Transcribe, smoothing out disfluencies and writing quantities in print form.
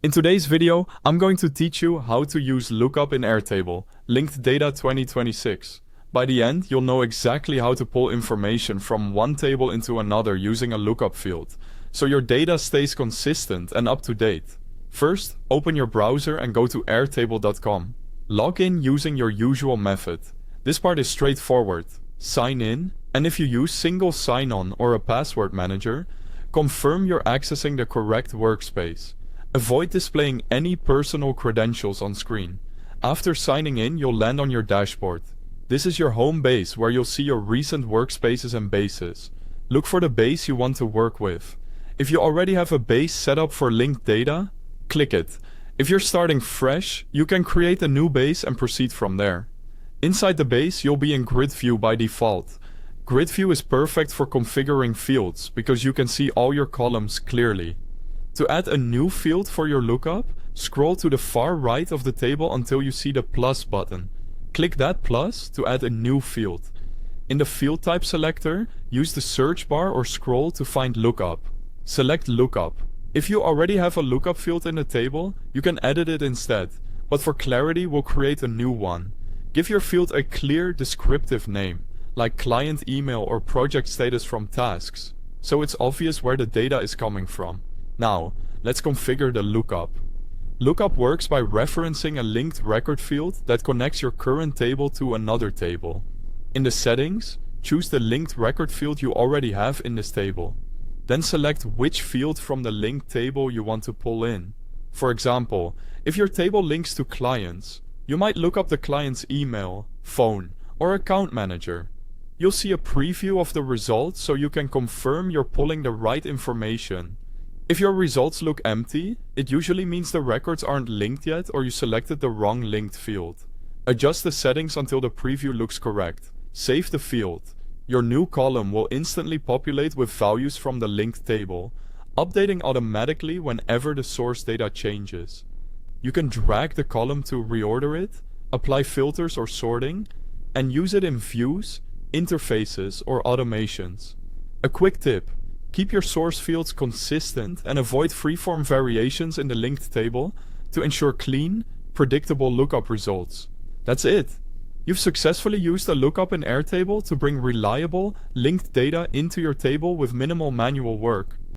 In today's video, I'm going to teach you how to use Lookup in Airtable, Linked Data 2026. By the end, you'll know exactly how to pull information from one table into another using a lookup field, so your data stays consistent and up to date. First, open your browser and go to airtable.com. Log in using your usual method. This part is straightforward. Sign in, and if you use single sign-on or a password manager, confirm you're accessing the correct workspace. Avoid displaying any personal credentials on screen. After signing in, you'll land on your dashboard. This is your home base where you'll see your recent workspaces and bases. Look for the base you want to work with. If you already have a base set up for linked data, click it. If you're starting fresh, you can create a new base and proceed from there. Inside the base, you'll be in grid view by default. Grid view is perfect for configuring fields because you can see all your columns clearly. To add a new field for your lookup, scroll to the far right of the table until you see the plus button. Click that plus to add a new field. In the field type selector, use the search bar or scroll to find lookup. Select lookup. If you already have a lookup field in the table, you can edit it instead, but for clarity we'll create a new one. Give your field a clear descriptive name, like client email or project status from tasks, so it's obvious where the data is coming from. Now, let's configure the lookup. Lookup works by referencing a linked record field that connects your current table to another table. In the settings, choose the linked record field you already have in this table. Then select which field from the linked table you want to pull in. For example, if your table links to clients, you might look up the client's email, phone, or account manager. You'll see a preview of the results so you can confirm you're pulling the right information. If your results look empty, it usually means the records aren't linked yet or you selected the wrong linked field. Adjust the settings until the preview looks correct. Save the field. Your new column will instantly populate with values from the linked table, updating automatically whenever the source data changes. You can drag the column to reorder it, apply filters or sorting, and use it in views, interfaces, or automations. A quick tip: keep your source fields consistent and avoid freeform variations in the linked table to ensure clean, predictable lookup results. That's it! You've successfully used a lookup in Airtable to bring reliable, linked data into your table with minimal manual work.